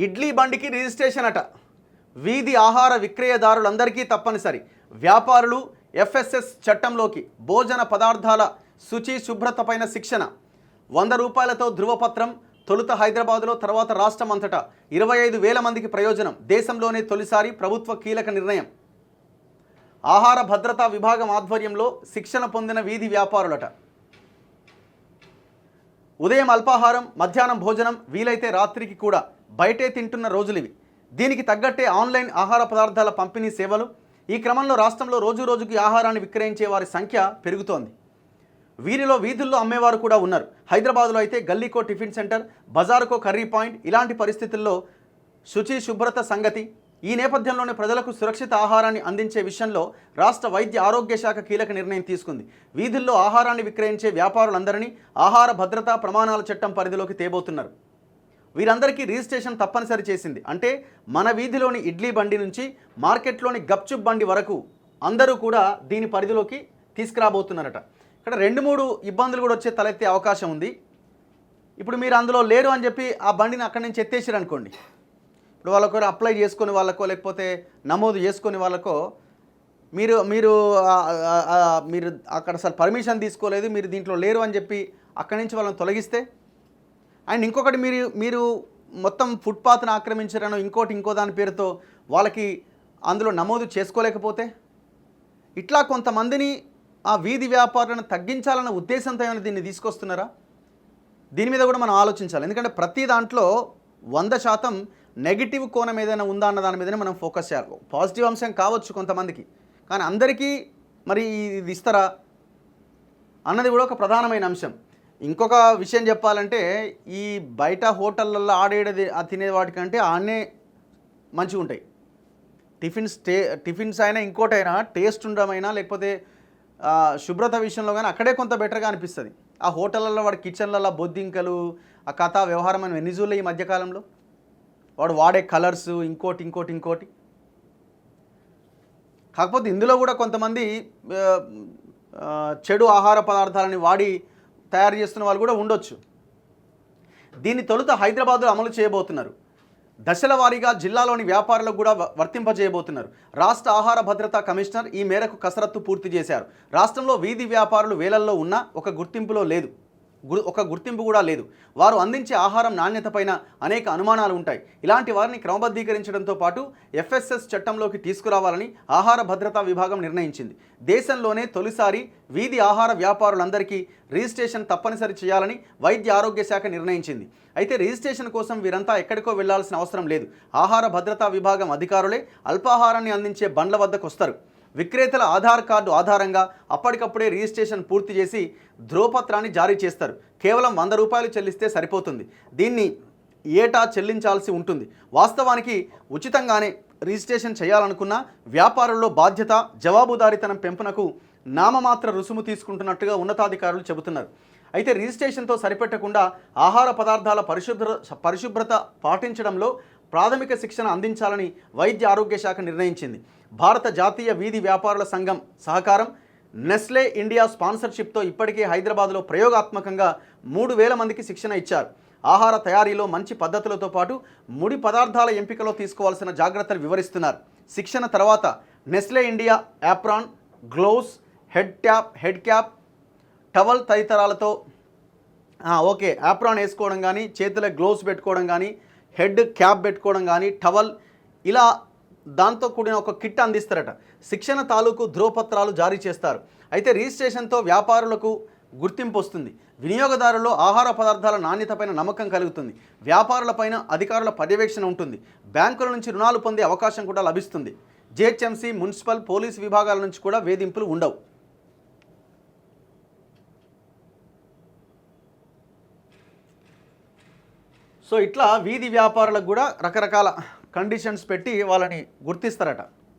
ఇడ్లీ బండికి రిజిస్ట్రేషన్ అట. వీధి ఆహార విక్రయదారులందరికీ తప్పనిసరి. వ్యాపారులు ఎఫ్ఎస్ఎస్ చట్టంలోకి. భోజన పదార్థాల శుచి శుభ్రతపైన శిక్షణ. 100 రూపాయలతో ధృవపత్రం. తొలుత హైదరాబాద్లో, తర్వాత రాష్ట్రం అంతటా 25,000 మందికి ప్రయోజనం. దేశంలోనే తొలిసారి ప్రభుత్వ కీలక నిర్ణయం. ఆహార భద్రతా విభాగం ఆధ్వర్యంలో శిక్షణ పొందిన వీధి వ్యాపారులట. ఉదయం అల్పాహారం, మధ్యాహ్నం భోజనం, వీలైతే రాత్రికి కూడా బయటే తింటున్న రోజులివి. దీనికి తగ్గట్టే ఆన్లైన్ ఆహార పదార్థాల పంపిణీ సేవలు. ఈ క్రమంలో రాష్ట్రంలో రోజురోజుకి ఆహారాన్ని విక్రయించే వారి సంఖ్య పెరుగుతోంది. వీరిలో వీధుల్లో అమ్మేవారు కూడా ఉన్నారు. హైదరాబాద్లో అయితే గల్లీకో టిఫిన్ సెంటర్, బజారుకో కర్రీ పాయింట్. ఇలాంటి పరిస్థితుల్లో శుచి శుభ్రత సంగతి. ఈ నేపథ్యంలోనే ప్రజలకు సురక్షిత ఆహారాన్ని అందించే విషయంలో రాష్ట్ర వైద్య ఆరోగ్య శాఖ కీలక నిర్ణయం తీసుకుంది. వీధుల్లో ఆహారాన్ని విక్రయించే వ్యాపారులందరినీ ఆహార భద్రతా ప్రమాణాల చట్టం పరిధిలోకి తేబోతున్నారు. వీరందరికీ రిజిస్ట్రేషన్ తప్పనిసరి చేసింది. అంటే మన వీధిలోని ఇడ్లీ బండి నుంచి మార్కెట్లోని గప్చుప్ బండి వరకు అందరూ కూడా దీని పరిధిలోకి తీసుకురాబోతున్నారట. ఇక్కడ 2-3 ఇబ్బందులు కూడా వచ్చే తలెత్తే అవకాశం ఉంది. ఇప్పుడు మీరు అందులో లేరు అని చెప్పి ఆ బండిని అక్కడి నుంచి ఎత్తేసారు అనుకోండి. ఇప్పుడు వాళ్ళకు అప్లై చేసుకుని వాళ్ళకో, లేకపోతే నమోదు చేసుకుని వాళ్ళకో మీరు మీరు మీరు అక్కడ అసలు పర్మిషన్ తీసుకోలేదు, మీరు దీంట్లో లేరు అని చెప్పి అక్కడి నుంచి వాళ్ళని తొలగిస్తే, అండ్ ఇంకొకటి మీరు మొత్తం ఫుట్పాత్ను ఆక్రమించారనో ఇంకో దాని పేరుతో వాళ్ళకి అందులో నమోదు చేసుకోలేకపోతే, ఇట్లా కొంతమందిని ఆ వీధి వ్యాపారాలను తగ్గించాలన్న ఉద్దేశంతో ఏమైనా దీన్ని తీసుకొస్తున్నారా? దీని మీద కూడా మనం ఆలోచించాలి. ఎందుకంటే ప్రతి దాంట్లో 100% నెగిటివ్ కోణం ఏదైనా ఉందా అన్న దాని మీదనే మనం ఫోకస్ చేయాలి. పాజిటివ్ అంశం కావచ్చు కొంతమందికి, కానీ అందరికీ మరి ఇది ఇస్తారా అన్నది కూడా ఒక ప్రధానమైన అంశం. ఇంకొక విషయం చెప్పాలంటే, ఈ బయట హోటళ్ళల్లో ఆడేది తినే వాటికంటే ఆడనే మంచిగా ఉంటాయి. టిఫిన్స్ అయినా ఇంకోటైనా టేస్ట్ ఉండమైనా, లేకపోతే శుభ్రత విషయంలో కానీ అక్కడే కొంత బెటర్గా అనిపిస్తుంది. ఆ హోటళ్ళల్లో వాడి కిచెన్లలో బొద్దింకలు, ఆ కథా వ్యవహారం అని ఎన్ని చూడలే ఈ మధ్యకాలంలో. వాడు వాడే కలర్స్ ఇంకోటి. కాకపోతే ఇందులో కూడా కొంతమంది చెడు ఆహార పదార్థాలని వాడి తయారు చేస్తున్న వాళ్ళు కూడా ఉండొచ్చు. దీన్ని తొలుత హైదరాబాద్లో అమలు చేయబోతున్నారు. దశల వారీగా జిల్లాలోని వ్యాపారులకు కూడా వర్తింపజేయబోతున్నారు. రాష్ట్ర ఆహార భద్రతా కమిషనర్ ఈ మేరకు కసరత్తు పూర్తి చేశారు. రాష్ట్రంలో వీధి వ్యాపారులు వేలల్లో ఉన్న ఒక గుర్తింపు కూడా లేదు. వారు అందించే ఆహారం నాణ్యతపైన అనేక అనుమానాలు ఉంటాయి. ఇలాంటి వారిని క్రమబద్ధీకరించడంతో పాటు ఎఫ్ఎస్ఎస్ చట్టంలోకి తీసుకురావాలని ఆహార భద్రతా విభాగం నిర్ణయించింది. దేశంలోనే తొలిసారి వీధి ఆహార వ్యాపారులందరికీ రిజిస్ట్రేషన్ తప్పనిసరి చేయాలని వైద్య ఆరోగ్య శాఖ నిర్ణయించింది. అయితే రిజిస్ట్రేషన్ కోసం వీరంతా ఎక్కడికో వెళ్లాల్సిన అవసరం లేదు. ఆహార భద్రతా విభాగం అధికారులే అల్పాహారాన్ని అందించే బండ్ల వద్దకు వస్తారు. విక్రేతల ఆధార్ కార్డు ఆధారంగా అప్పటికప్పుడే రిజిస్ట్రేషన్ పూర్తి చేసి ధ్రువపత్రాన్ని జారీ చేస్తారు. కేవలం 100 రూపాయలు చెల్లిస్తే సరిపోతుంది. దీన్ని ఏటా చెల్లించాల్సి ఉంటుంది. వాస్తవానికి ఉచితంగానే రిజిస్ట్రేషన్ చేయాలనుకున్న వ్యాపారుల్లో బాధ్యత, జవాబుదారీతనం పెంపునకు నామమాత్ర రుసుము తీసుకుంటున్నట్టుగా ఉన్నతాధికారులు చెబుతున్నారు. అయితే రిజిస్ట్రేషన్తో సరిపెట్టకుండా ఆహార పదార్థాల పరిశుభ్రత పాటించడంలో ప్రాథమిక శిక్షణ అందించాలని వైద్య ఆరోగ్య శాఖ నిర్ణయించింది. భారత జాతీయ వీధి వ్యాపారుల సంఘం సహకారం, నెస్లే ఇండియా స్పాన్సర్షిప్తో ఇప్పటికే హైదరాబాద్లో ప్రయోగాత్మకంగా 3,000 మందికి శిక్షణ ఇచ్చారు. ఆహార తయారీలో మంచి పద్ధతులతో పాటు ముడి పదార్థాల ఎంపికలో తీసుకోవాల్సిన జాగ్రత్తలు వివరిస్తున్నారు. శిక్షణ తర్వాత Nestle India apron, gloves, head cap, towel తదితరాలతో యాప్రాన్ వేసుకోవడం కానీ, చేతుల గ్లోవ్స్ పెట్టుకోవడం కానీ, హెడ్ క్యాప్ పెట్టుకోవడం కానీ, టవల్, ఇలా దాంతో కూడిన ఒక కిట్ అందిస్తారట. శిక్షణ తాలూకు ధ్రువపత్రాలు జారీ చేస్తారు. అయితే రిజిస్ట్రేషన్తో వ్యాపారులకు గుర్తింపు వస్తుంది. వినియోగదారుల్లో ఆహార పదార్థాల నాణ్యతపైన నమ్మకం కలుగుతుంది. వ్యాపారులపైన అధికారుల పర్యవేక్షణ ఉంటుంది. బ్యాంకుల నుంచి రుణాలు పొందే అవకాశం కూడా లభిస్తుంది. జిహెచ్ఎంసీ, మున్సిపల్, పోలీసు విభాగాల నుంచి కూడా వేధింపులు ఉండవు. సో ఇట్లా వీధి వ్యాపారులకు కూడా రకరకాల కండిషన్స్ పెట్టి వాళ్ళని గుర్తిస్తారట.